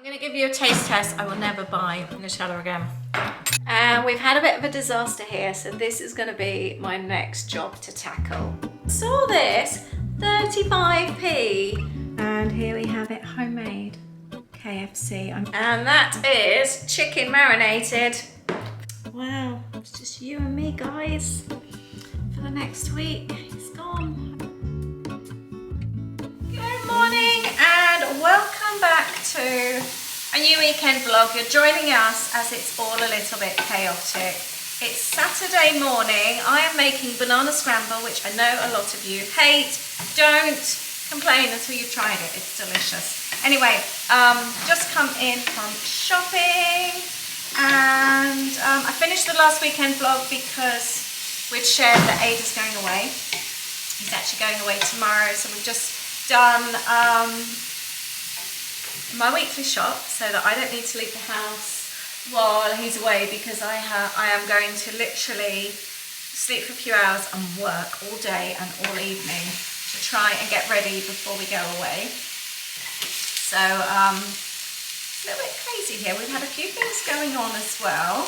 I'm going to give you a taste test. I will never buy Nutella again. And we've had a bit of a disaster here, so this is going to be my next job to tackle. Saw this, 35p. And here we have it, homemade KFC. And that is chicken marinated. Wow, it's just you and me, guys, for the next week. It's gone. Good morning and welcome back to a new weekend vlog. You're joining us as it's all a little bit chaotic. It's Saturday morning. I am making banana scramble, which I know a lot of you hate. Don't complain until you've tried it. It's delicious. Anyway, just come in from shopping, and I finished the last weekend vlog because we'd shared that Ada's going away. He's actually going away tomorrow, so we've just done my weekly shop so that I don't need to leave the house while he's away, because I am going to literally sleep for a few hours and work all day and all evening to try and get ready before we go away. So it's a little bit crazy here. We've had a few things going on as well,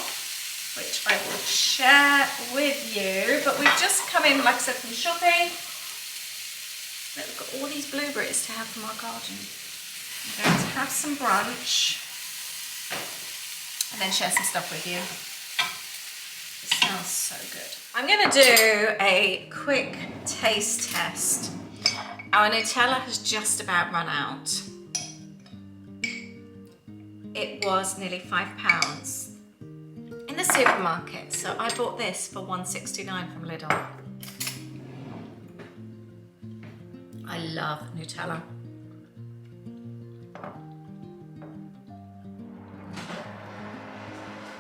which I will share with you, but we've just come in, like I said, from shopping. Look, we've got all these blueberries to have from our garden. I'm going to have some brunch and then share some stuff with you. It smells so good. I'm going to do a quick taste test. Our Nutella has just about run out. It was nearly £5 in the supermarket, so I bought this for £1.69 from Lidl. I love Nutella.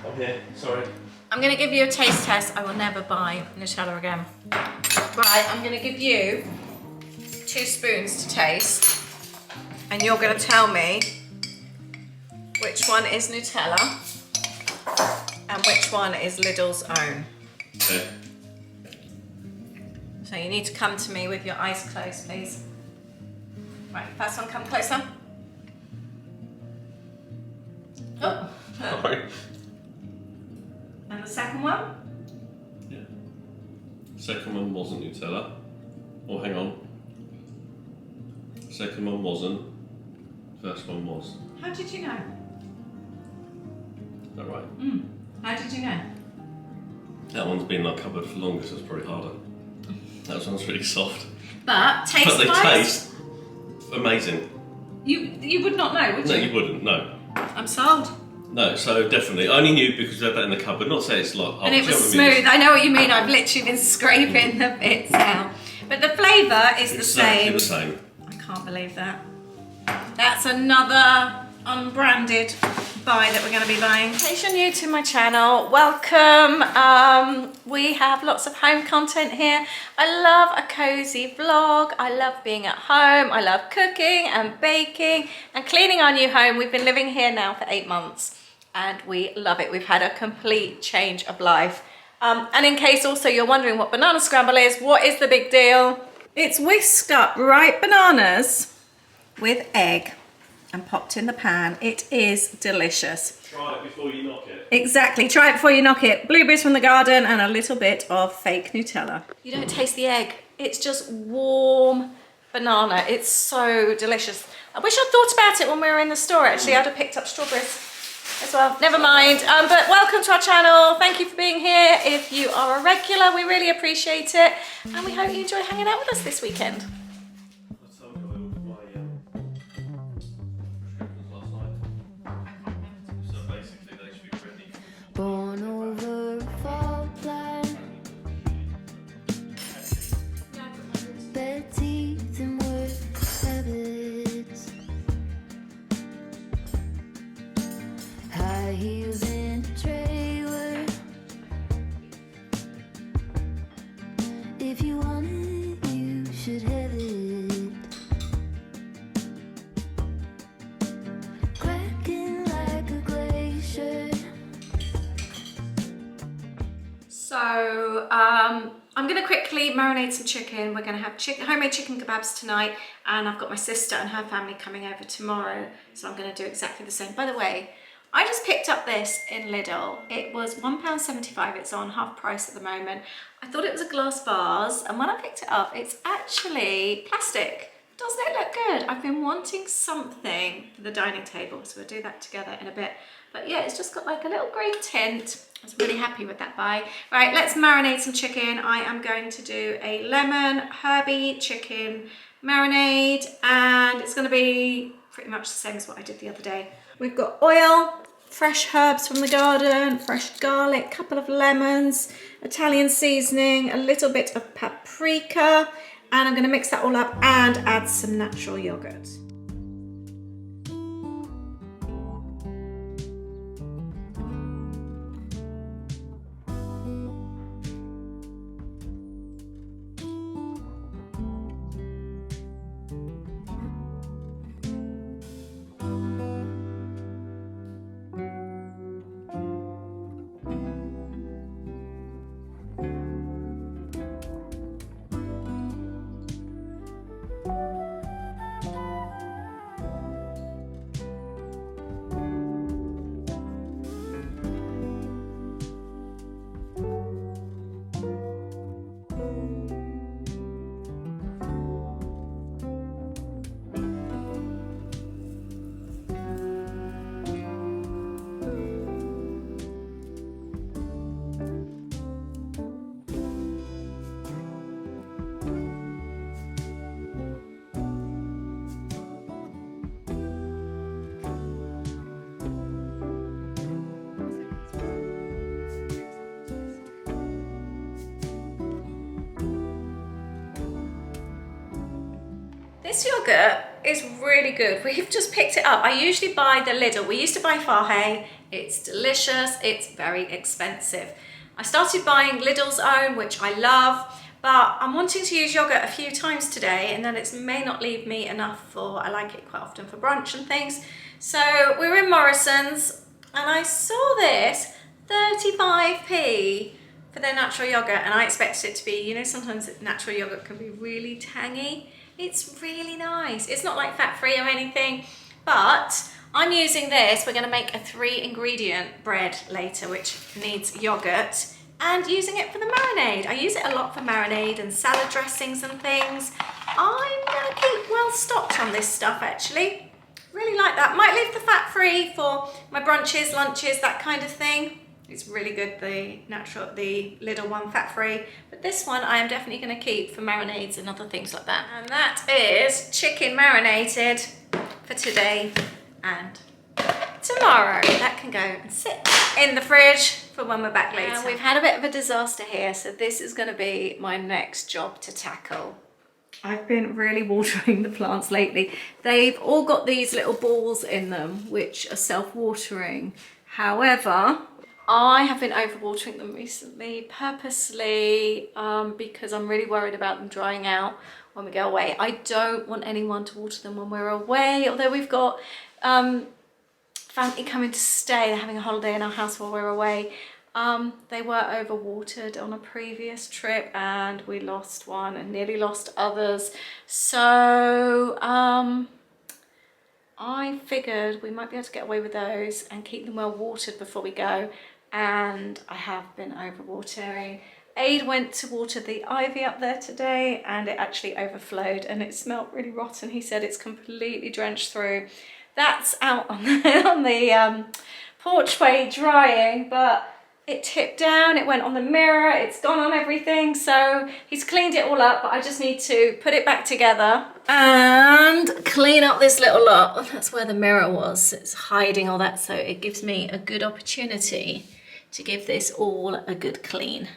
I'm here, sorry. I'm going to give you a taste test. I will never buy Nutella again. Right, I'm going to give you 2 spoons to taste, and you're going to tell me which one is Nutella and which one is Lidl's own. Okay. So you need to come to me with your eyes closed, please. Right, first one, come closer. Oh. Sorry. And the second one? Yeah. Second one wasn't Nutella. Oh, hang on. Second one wasn't. First one was. How did you know? Is that right? How did you know? That one's been in our cupboard for longer, so it's probably harder. That one's really soft. But taste But they wise, taste amazing. you would not know, would you? No, you wouldn't, no. I'm sold. No, so definitely. I only knew because we had that in the cupboard. Not say it's like... And it was smooth. I know what you mean. I've literally been scraping the bits out. But the flavour is the same. Exactly the same. I can't believe that. That's another unbranded buy that we're going to be buying. In case you're new to my channel, welcome. We have lots of home content here. I love a cozy vlog. I love being at home. I love cooking and baking and cleaning our new home. We've been living here now for 8 months and we love it. We've had a complete change of life. And in case also you're wondering what banana scramble is, what is the big deal? It's whisked up ripe bananas with egg and popped in the pan. It is delicious. Try it before you knock it. Exactly, try it before you knock it. Blueberries from the garden and a little bit of fake Nutella. You don't taste the egg. It's just warm banana. It's so delicious. I wish I'd thought about it when we were in the store, actually. I'd have picked up strawberries as well. Never mind. But welcome to our channel. Thank you for being here. If you are a regular, we really appreciate it. And we hope you enjoy hanging out with us this weekend. Born over a fault line, bad teeth and worse habits, high heels in a trailer. If you want it, you should have it. Cracking like a glacier. So I'm going to quickly marinate some chicken. We're going to have homemade chicken kebabs tonight, and I've got my sister and her family coming over tomorrow, so I'm going to do exactly the same. By the way, I just picked up this in Lidl. It was £1.75. It's on half price at the moment. I thought it was a glass vase, and when I picked it up, it's actually plastic. Doesn't it look good? I've been wanting something for the dining table, so we'll do that together in a bit. But yeah, it's just got like a little green tint. I was really happy with that buy. Right, let's marinate some chicken. I am going to do a lemon herby chicken marinade, and it's going to be pretty much the same as what I did the other day. We've got oil, fresh herbs from the garden, fresh garlic, couple of lemons, Italian seasoning, a little bit of paprika, and I'm going to mix that all up and add some natural yogurt. This yogurt is really good. We've just picked it up. I usually buy the Lidl. We used to buy Fahe. It's delicious. It's very expensive. I started buying Lidl's own, which I love, but I'm wanting to use yogurt a few times today, and then it may not leave me enough for, I like it quite often for brunch and things. So we were in Morrison's and I saw this 35p for their natural yogurt, and I expected it to be, you know, sometimes natural yogurt can be really tangy. It's really nice. It's not like fat-free or anything, but I'm using this. We're going to make a 3-ingredient bread later, which needs yogurt, and using it for the marinade. I use it a lot for marinade and salad dressings and things. I'm going to keep well stocked on this stuff, actually. Really like that. Might leave the fat-free for my brunches, lunches, that kind of thing. It's really good, the Lidl one, fat-free. But this one I am definitely going to keep for marinades and other things like that. And that is chicken marinated for today and tomorrow. That can go and sit in the fridge for when we're back later. We've had a bit of a disaster here, so this is going to be my next job to tackle. I've been really watering the plants lately. They've all got these little balls in them, which are self-watering. However, I have been overwatering them recently, purposely, because I'm really worried about them drying out when we go away. I don't want anyone to water them when we're away, although we've got family coming to stay. They're having a holiday in our house while we're away. They were overwatered on a previous trip, and we lost one and nearly lost others. So I figured we might be able to get away with those and keep them well watered before we go. And I have been overwatering. Aid went to water the ivy up there today, and it actually overflowed and it smelled really rotten. He said it's completely drenched through. That's out on the porchway drying, but it tipped down, it went on the mirror, it's gone on everything. So he's cleaned it all up, but I just need to put it back together and clean up this little lot. That's where the mirror was. It's hiding all that, so it gives me a good opportunity to give this all a good clean.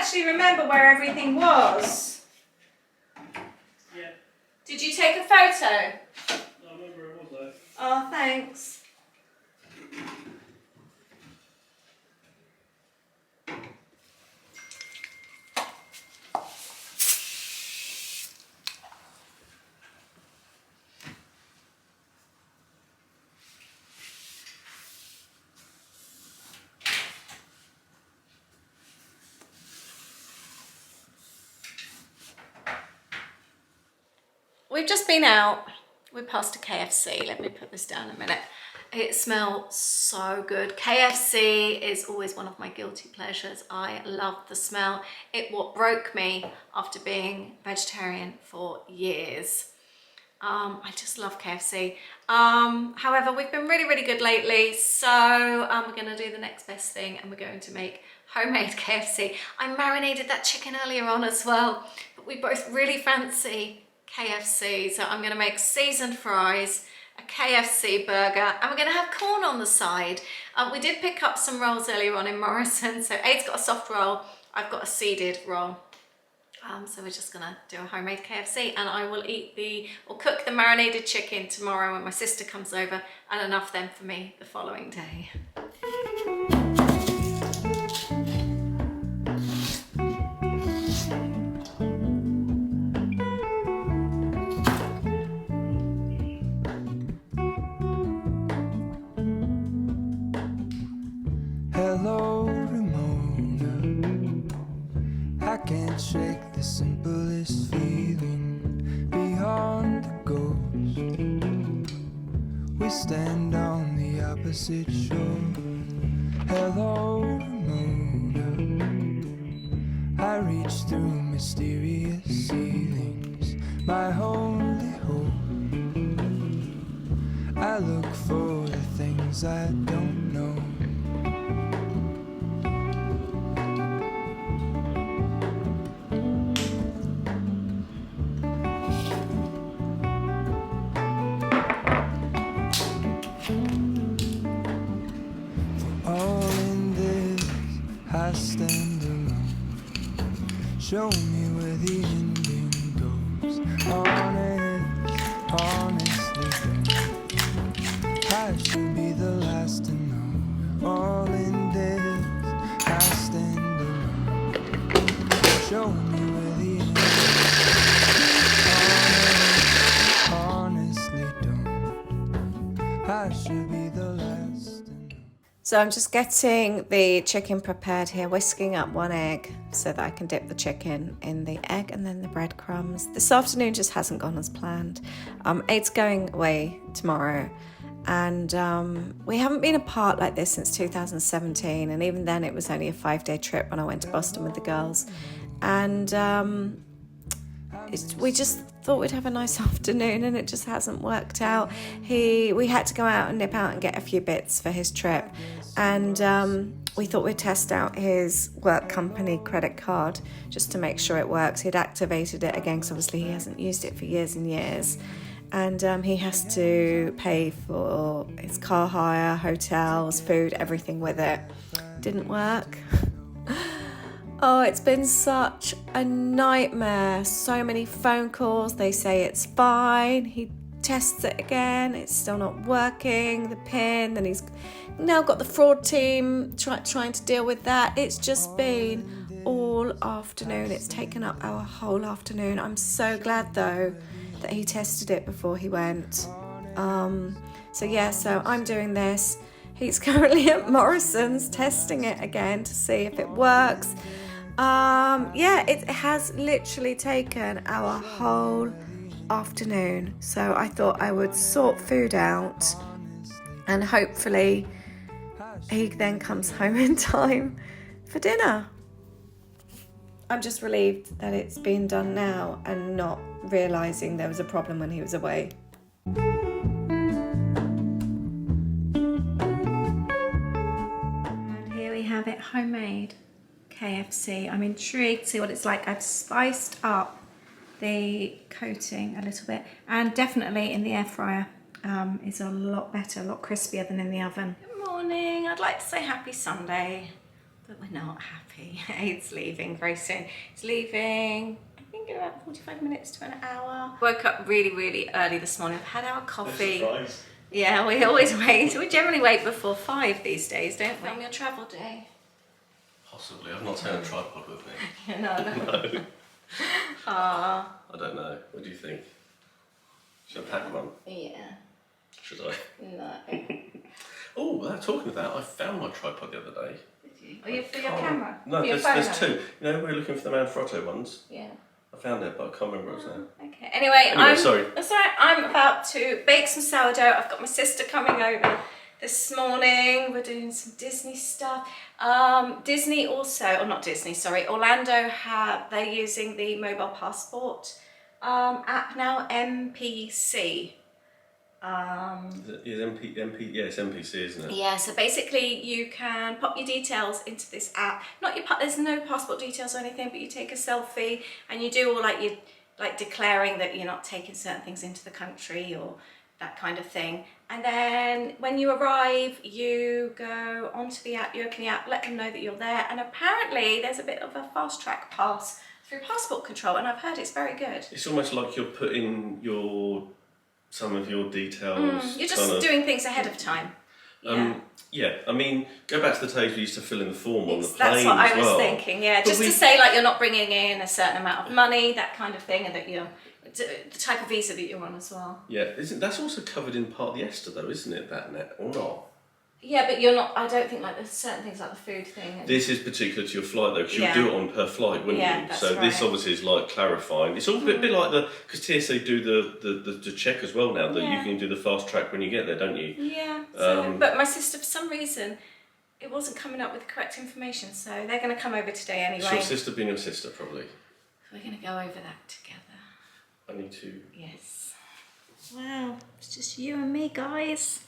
actually remember where everything was. Yeah. Did you take a photo? I remember it was though. Oh, thanks. We've just been out. We passed a KFC. Let me put this down a minute. It smells so good. KFC is always one of my guilty pleasures. I love the smell. It what broke me after being vegetarian for years. I just love KFC. However, we've been really, really good lately. So we're going to do the next best thing and we're going to make homemade KFC. I marinated that chicken earlier on as well, but we both really fancy KFC. So I'm going to make seasoned fries, a KFC burger, and we're going to have corn on the side. We did pick up some rolls earlier on in Morrison. So Aid's got a soft roll, I've got a seeded roll. So we're just gonna do a homemade KFC, and I will cook the marinated chicken tomorrow when my sister comes over, and enough then for me the following day. Hello, Ramona. I can't shake the simplest feeling beyond the ghost. We stand on the opposite shore. Hello, Ramona. I reach through mysterious ceilings, my only hope. I look for the things I don't know. I stand alone. Show me where the ending goes. Honestly don't. I should be the last to know. All in this, I stand alone. Show me where the ending goes. Honestly don't. I should be the last to know. So I'm just getting the chicken prepared here, whisking up 1 egg so that I can dip the chicken in the egg and then the breadcrumbs. This afternoon just hasn't gone as planned. Aid's going away tomorrow, and we haven't been apart like this since 2017, and even then it was only a 5-day trip when I went to Boston with the girls. And we just thought we'd have a nice afternoon, and it just hasn't worked out. We had to go out and nip out and get a few bits for his trip, and we thought we'd test out his work company credit card just to make sure it works. He'd activated it again because obviously he hasn't used it for years and years, and he has to pay for his car hire, hotels, food, everything with it. Didn't work. Oh, it's been such a nightmare. So many phone calls. They say it's fine. He tests it again. It's still not working. The PIN. Then he's now got the fraud team trying to deal with that. It's just been all afternoon. It's taken up our whole afternoon. I'm so glad, though, that he tested it before he went. So I'm doing this. He's currently at Morrison's testing it again to see if it works. It has literally taken our whole afternoon. So I thought I would sort food out, and hopefully he then comes home in time for dinner. I'm just relieved that it's been done now and not realising there was a problem when he was away. And here we have it, homemade KFC. I'm intrigued to see what it's like. I've spiced up the coating a little bit, and definitely in the air fryer is a lot better, a lot crispier than in the oven. Good morning. I'd like to say happy Sunday but we're not happy. He's leaving very soon. He's leaving, I think, in about 45 minutes to an hour. Woke up really, really early this morning. I've had our coffee. Surprise. Yeah, we always wait. We generally wait before 5 these days, don't we? On your travel day. Possibly. I've not taken a tripod with me. No. No. Ah. I don't know. What do you think? Should I pack one? Yeah. Should I? No. Oh, talking of that, I found my tripod the other day. Did you? Oh, for your camera? No, for your there's phone, two. You know, we were looking for the Manfrotto ones. Yeah. I found it, but I can't remember what it was now. Okay. Anyway, sorry. That's all right. I'm about to bake some sourdough. I've got my sister coming over this morning. We're doing some Disney stuff. Disney also, or not Disney, sorry, Orlando they're using the mobile passport app now, MPC. It's MPC, isn't it? Yeah, so basically you can pop your details into this app. There's no passport details or anything, but you take a selfie and you do all like declaring that you're not taking certain things into the country or that kind of thing. And then when you arrive, you go onto the app, you open the app, let them know that you're there. And apparently there's a bit of a fast track pass through passport control, and I've heard it's very good. It's almost like you're putting some of your details. You're just doing things ahead of time. Yeah. I mean, go back to the days we used to fill in the form on the plane. That's what I was well. thinking, yeah. Just to say, like, you're not bringing in a certain amount of money, that kind of thing, and that you're the type of visa that you're on as well. Yeah, that's also covered in part of the ESTA though, isn't it, that net, or not? Yeah, but you're not, I don't think, like, there's certain things like the food thing. This is particular to your flight though, because you'll do it on per flight, wouldn't you? That's so right. this obviously is like clarifying. It's all a bit like because TSA do the check as well now, that you can do the fast track when you get there, don't you? Yeah, so, but my sister, for some reason, it wasn't coming up with the correct information, so they're going to come over today anyway. It's your sister being your sister, probably. We're going to go over that together. I need to... Yes. Well, it's just you and me, guys.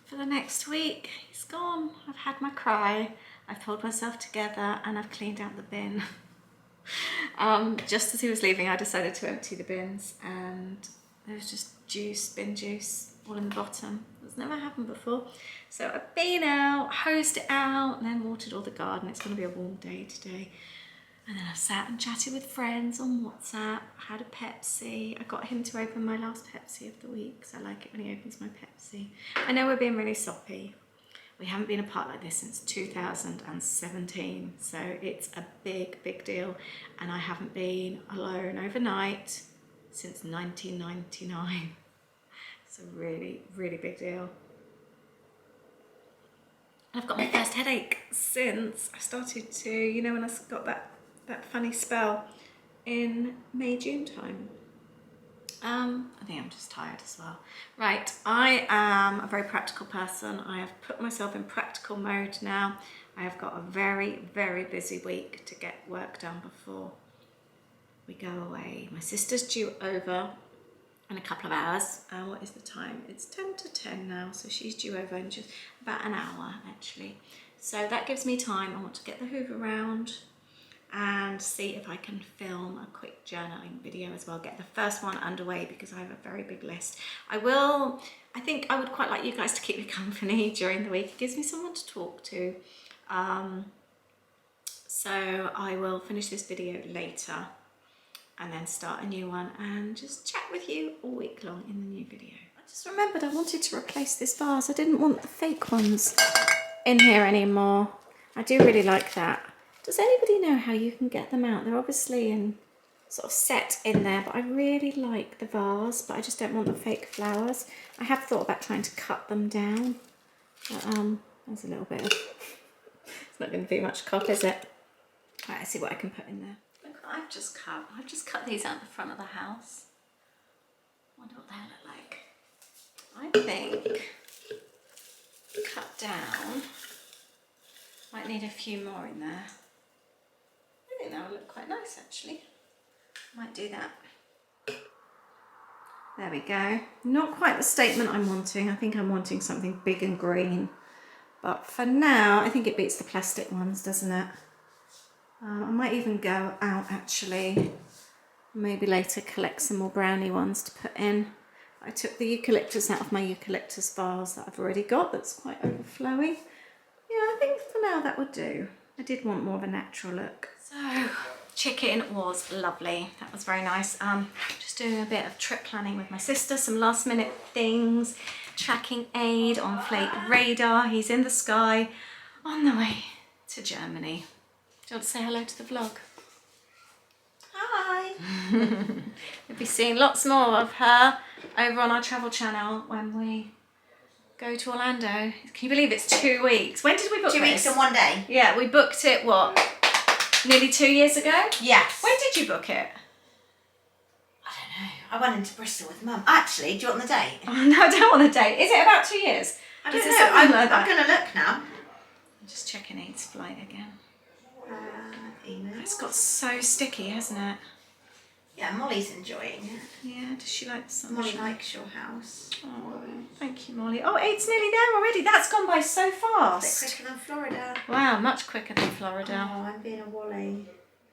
For the next week, he's gone. I've had my cry. I've pulled myself together and I've cleaned out the bin. Just as he was leaving, I decided to empty the bins, and there was just bin juice all in the bottom. That's never happened before. So I've been out, hosed it out, and then watered all the garden. It's going to be a warm day today. And then I've sat and chatted with friends on WhatsApp, had a Pepsi. I got him to open my last Pepsi of the week, because I like it when he opens my Pepsi. I know we're being really soppy. We haven't been apart like this since 2017, so it's a big, big deal. And I haven't been alone overnight since 1999. It's a really, really big deal. And I've got my first headache since I started to, you know, when I got that funny spell in May, June time. I think I'm just tired as well. Right, I am a very practical person. I have put myself in practical mode now. I have got a very, very busy week to get work done before we go away. My sister's due over in a couple of hours. What is the time? It's 10 to 10 now, so she's due over in just about an hour actually. So that gives me time. I want to get the Hoover round and see if I can film a quick journaling video as well, get the first one underway, because I have a very big list. I think I would quite like you guys to keep me company during the week. It gives me someone to talk to. So I will finish this video later and then start a new one and just chat with you all week long in the new video. I just remembered I wanted to replace this vase. I didn't want the fake ones in here anymore. I do really like that. Does anybody know how you can get them out? They're obviously sort of set in there, but I really like the vase, but I just don't want the fake flowers. I have thought about trying to cut them down, but there's a little bit of, it's not going to be much cop, is it? Right, let's see what I can put in there. Look what I've just cut these out the front of the house. I wonder what they'll look like. I think cut down, might need a few more in there. I think that would look quite nice actually. Might do that. There we go. Not quite the statement I'm wanting. I think I'm wanting something big and green. But for now, I think it beats the plastic ones, doesn't it? I might even go out actually. Maybe later collect some more brownie ones to put in. I took the eucalyptus out of my eucalyptus vase that I've already got that's quite overflowing. Yeah, I think for now that would do. I did want more of a natural look. So, chicken was lovely. That was very nice. Just doing a bit of trip planning with my sister, some last minute things, tracking aid on Flight Radar. He's in the sky on the way to Germany. Do you want to say hello to the vlog? Hi! You'll be seeing lots more of her over on our travel channel when we go to Orlando. Can you believe it's 2 weeks? When did we book 2 this? 2 weeks and 1 day. Yeah, we booked it, what? Nearly 2 years ago? Yes. When did you book it? I don't know. I went into Bristol with Mum. Actually, do you want the date? Oh, no, I don't want the date. Is it about 2 years? I don't Is it know. something like that? I'm going to look now. I'm just checking Aid's flight again. Email. It's got so sticky, hasn't it? Yeah, Molly's enjoying it. Yeah, does she like the sunshine? Molly likes your house. Oh, thank you, Molly. Oh, Aid's nearly there already. That's gone by so A bit fast. quicker than Florida. Wow, much quicker than Florida. Oh, I'm being a wally.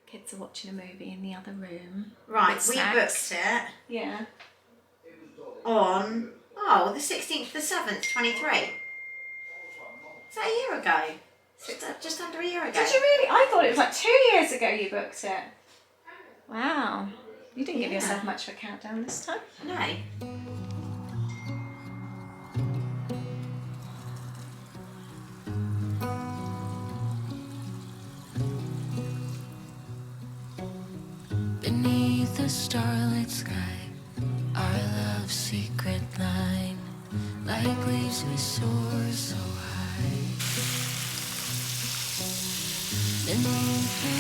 Kids are watching a movie in the other room. Right, With we snacks. booked it Yeah. on, the 16th, the 7th, 23. Is that a year ago? Just under a year ago. Did you really? I thought it was like 2 years ago you booked it. Wow. You didn't give yourself much of a countdown this time. No. Beneath the starlit sky, our love's secret line, like leaves we soar so high. Beneath the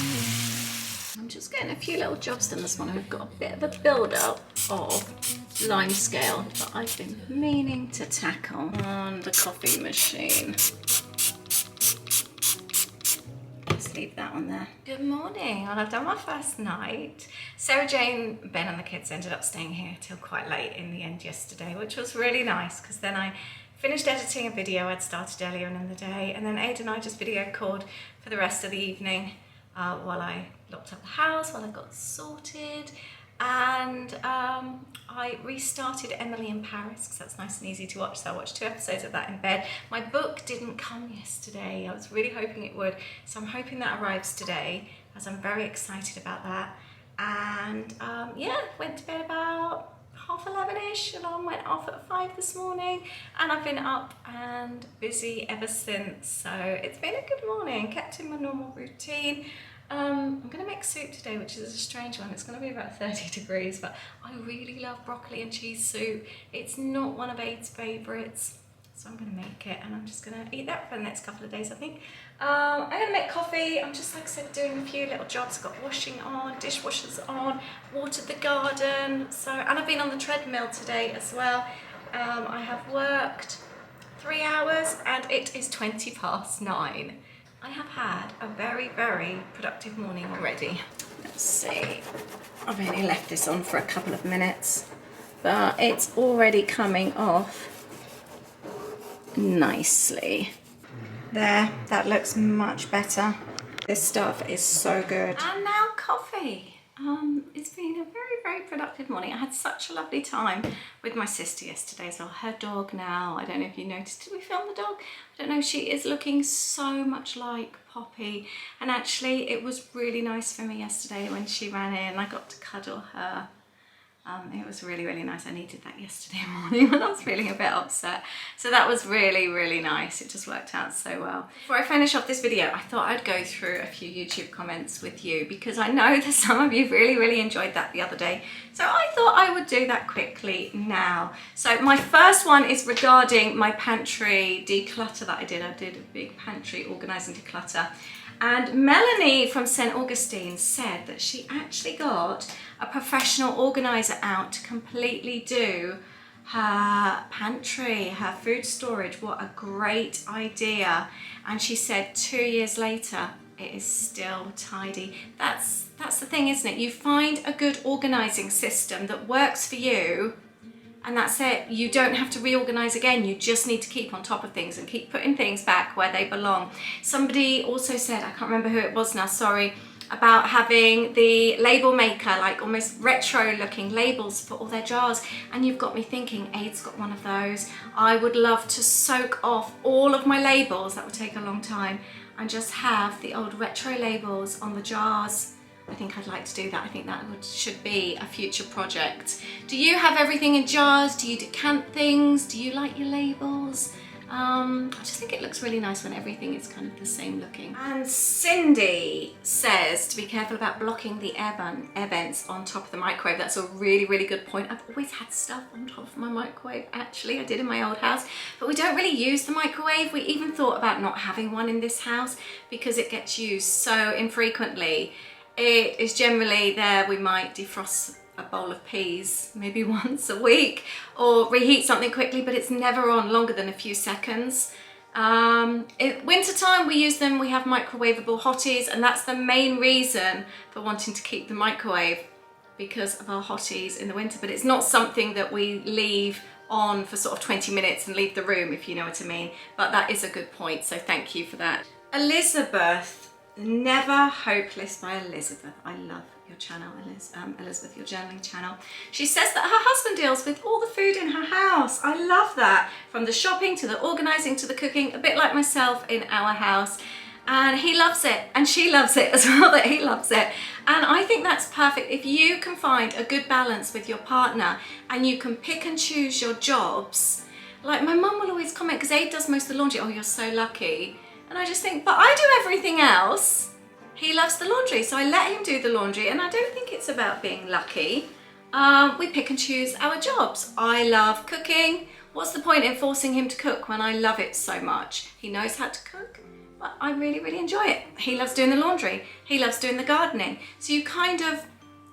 I'm just getting a few little jobs done this morning. We've got a bit of a build-up of lime scale that I've been meaning to tackle on the coffee machine. Just leave that on there. Good morning. Well, I've done my first night. Sarah Jane, Ben and the kids ended up staying here till quite late in the end yesterday, which was really nice because then I finished editing a video I'd started earlier in the day, and then Aid and I just video called for the rest of the evening while I locked up the house, while I got sorted, and I restarted Emily in Paris because that's nice and easy to watch, so I watched 2 episodes of that in bed. My book didn't come yesterday. I was really hoping it would, so I'm hoping that arrives today, as I'm very excited about that. And yeah, went to bed about 11:30ish. Alarm went off at 5 this morning, and I've been up and busy ever since, so it's been a good morning. Kept in my normal routine. I'm going to make soup today, which is a strange one. It's going to be about 30 degrees, but I really love broccoli and cheese soup. It's not one of Aid's favourites, so I'm going to make it, and I'm just going to eat that for the next couple of days, I think. I'm going to make coffee. I'm just, like I said, doing a few little jobs. Got washing on, dishwashers on, watered the garden, and I've been on the treadmill today as well. I have worked 3 hours, and it is 9:20. I have had a very, very productive morning already. Let's see. I've only left this on for a couple of minutes, but it's already coming off nicely. There, that looks much better. This stuff is so good. And now coffee. It's been a very, very productive morning. I had such a lovely time with my sister yesterday as well. Her dog now, I don't know if you noticed, did we film the dog? I don't know, she is looking so much like Poppy. And actually, it was really nice for me yesterday when she ran in. I got to cuddle her. It was really, really nice. I needed that yesterday morning when I was feeling a bit upset. So that was really, really nice. It just worked out so well. Before I finish off this video, I thought I'd go through a few YouTube comments with you because I know that some of you really, really enjoyed that the other day. So I thought I would do that quickly now. So my first one is regarding my pantry declutter that I did. I did a big pantry organising declutter. And Melanie from St. Augustine said that she actually got a professional organiser out to completely do her pantry, her food storage. What a great idea. And she said 2 years later, it is still tidy. That's the thing, isn't it? You find a good organising system that works for you, and that's it. You don't have to reorganize again. You just need to keep on top of things and keep putting things back where they belong. Somebody also said, I can't remember who it was now, sorry, about having the label maker, like almost retro looking labels for all their jars. And you've got me thinking, Aid's got one of those. I would love to soak off all of my labels. That would take a long time. and just have the old retro labels on the jars. I think I'd like to do that. I think that should be a future project. Do you have everything in jars? Do you decant things? Do you like your labels? I just think it looks really nice when everything is kind of the same looking. And Cindy says to be careful about blocking the air vents on top of the microwave. That's a really, really good point. I've always had stuff on top of my microwave, actually. I did in my old house, but we don't really use the microwave. We even thought about not having one in this house because it gets used so infrequently. It is generally there, we might defrost a bowl of peas maybe once a week or reheat something quickly, but it's never on longer than a few seconds. In winter time we use them, we have microwavable hotties, and that's the main reason for wanting to keep the microwave, because of our hotties in the winter, but it's not something that we leave on for sort of 20 minutes and leave the room, if you know what I mean. But that is a good point, so thank you for that. Elizabeth, Never Hopeless by Elizabeth. I love your channel, Elizabeth, your journaling channel. She says that her husband deals with all the food in her house. I love that. From the shopping to the organising to the cooking, a bit like myself in our house. And he loves it, and she loves it as well, that he loves it. And I think that's perfect. If you can find a good balance with your partner and you can pick and choose your jobs. Like my mum will always comment, because Aid does most of the laundry, oh, you're so lucky. And I just think, but I do everything else. He loves the laundry, so I let him do the laundry, and I don't think it's about being lucky. We pick and choose our jobs. I love cooking. What's the point in forcing him to cook when I love it so much? He knows how to cook, but I really, really enjoy it. He loves doing the laundry. He loves doing the gardening. So you kind of,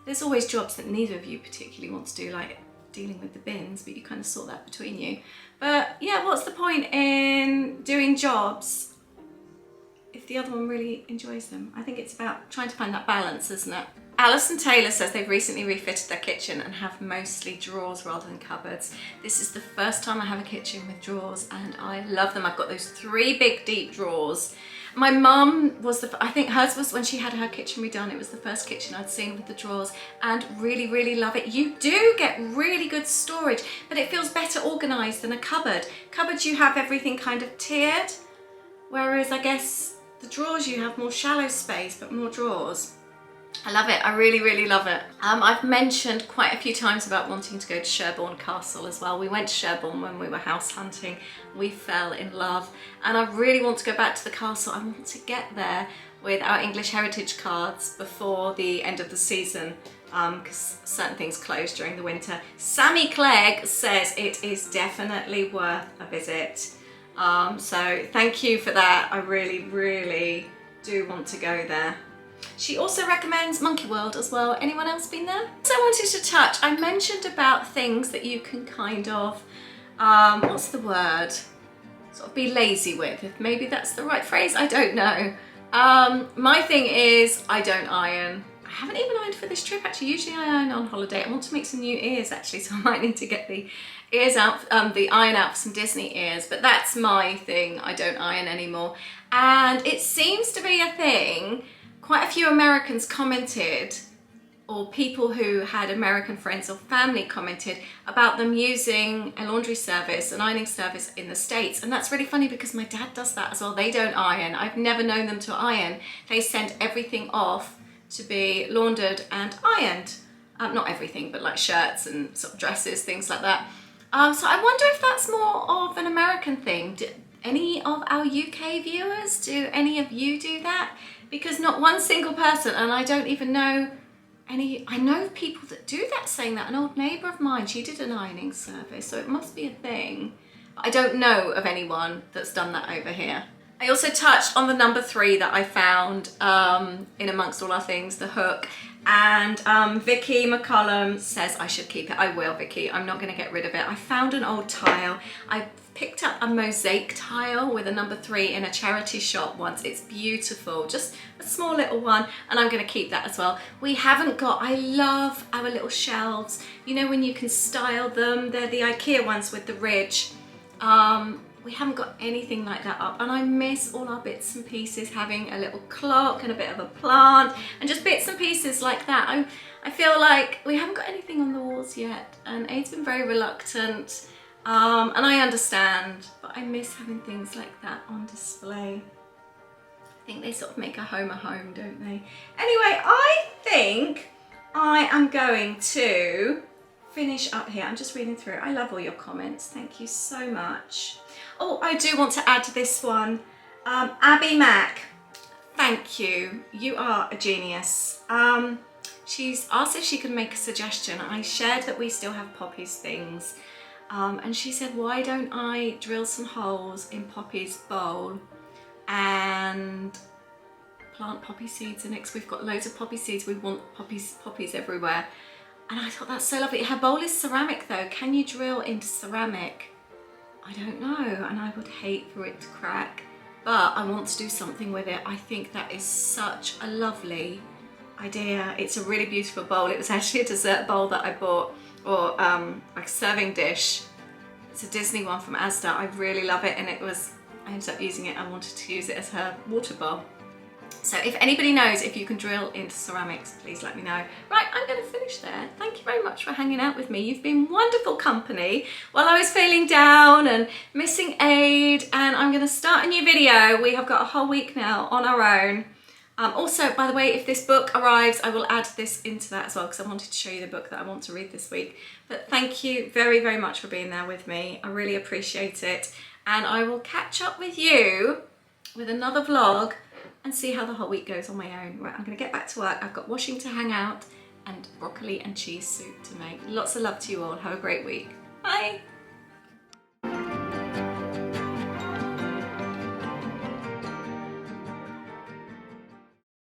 there's always jobs that neither of you particularly want to do, like dealing with the bins, but you kind of sort that between you. But yeah, what's the point in doing jobs if the other one really enjoys them? I think it's about trying to find that balance, isn't it? Alison Taylor says they've recently refitted their kitchen and have mostly drawers rather than cupboards. This is the first time I have a kitchen with drawers, and I love them. I've got those 3 big deep drawers. My mum was I think hers was when she had her kitchen redone. It was the first kitchen I'd seen with the drawers, and really, really love it. You do get really good storage, but it feels better organised than a cupboard. Cupboards, you have everything kind of tiered, whereas I guess the drawers, you have more shallow space, but more drawers. I love it. I really, really love it. I've mentioned quite a few times about wanting to go to Sherborne Castle as well. We went to Sherborne when we were house hunting. We fell in love, and I really want to go back to the castle. I want to get there with our English heritage cards before the end of the season, because certain things close during the winter. Sammy Clegg says it is definitely worth a visit. So thank you for that. I really, really do want to go there. She also recommends Monkey World as well. Anyone else been there? So I wanted to touch, I mentioned about things that you can kind of, what's the word? Sort of be lazy with, if maybe that's the right phrase, I don't know. My thing is, I don't iron. I haven't even ironed for this trip actually. Usually I iron on holiday. I want to make some new ears actually, so I might need to get the ears out, the iron out for some Disney ears, but that's my thing. I don't iron anymore. And it seems to be a thing. Quite a few Americans commented, or people who had American friends or family commented about them using a laundry service, an ironing service in the States. And that's really funny because my dad does that as well. They don't iron. I've never known them to iron. They send everything off to be laundered and ironed. Not everything, but like shirts and sort of dresses, things like that. So I wonder if that's more of an American thing. Do any of our UK viewers, do any of you do that? Because not one single person, and I don't even know any, I know people that do that, saying that. An old neighbour of mine, she did an ironing service, so it must be a thing. I don't know of anyone that's done that over here. I also touched on the number 3 that I found in amongst all our things, the hook. And Vicky McCollum says I should keep it. I will, Vicky. I'm not going to get rid of it. I found an old tile. I picked up a mosaic tile with a number 3 in a charity shop once. It's beautiful, just a small little one, and I'm going to keep that as well. We haven't got, I love our little shelves. You know when you can style them? They're the IKEA ones with the ridge. We haven't got anything like that up, and I miss all our bits and pieces, having a little clock and a bit of a plant and just bits and pieces like that. I feel like we haven't got anything on the walls yet, and Aid's been very reluctant, and I understand, but I miss having things like that on display. think they sort of make a home, don't they? Anyway, I think I am going to finish up here. I'm just reading through it. I love all your comments. Thank you so much. Oh, I do want to add to this one. Abby Mack, thank you. You are a genius. She's asked if she could make a suggestion. I shared that we still have Poppy's things. And she said, why don't I drill some holes in Poppy's bowl and plant poppy seeds in it, because we've got loads of poppy seeds. We want poppies everywhere. And I thought that's so lovely. Her bowl is ceramic though. Can you drill into ceramic? I don't know, and I would hate for it to crack, but I want to do something with it. I think that is such a lovely idea. It's a really beautiful bowl. It was actually a dessert bowl that I bought, or like a serving dish. It's a Disney one from Asda. I really love it, and I ended up using it. I wanted to use it as her water bowl. So if anybody knows if you can drill into ceramics, please let me know. Right, I'm going to finish there. Thank you very much for hanging out with me. You've been wonderful company while I was feeling down and missing aid, and I'm going to start a new video. We have got a whole week now on our own. Also, by the way, if this book arrives, I will add this into that as well, because I wanted to show you the book that I want to read this week. But thank you very, very much for being there with me. I really appreciate it. And I will catch up with you with another vlog and see how the whole week goes on my own. Right, I'm going to get back to work. I've got washing to hang out and broccoli and cheese soup to make. Lots of love to you all. Have a great week. Bye.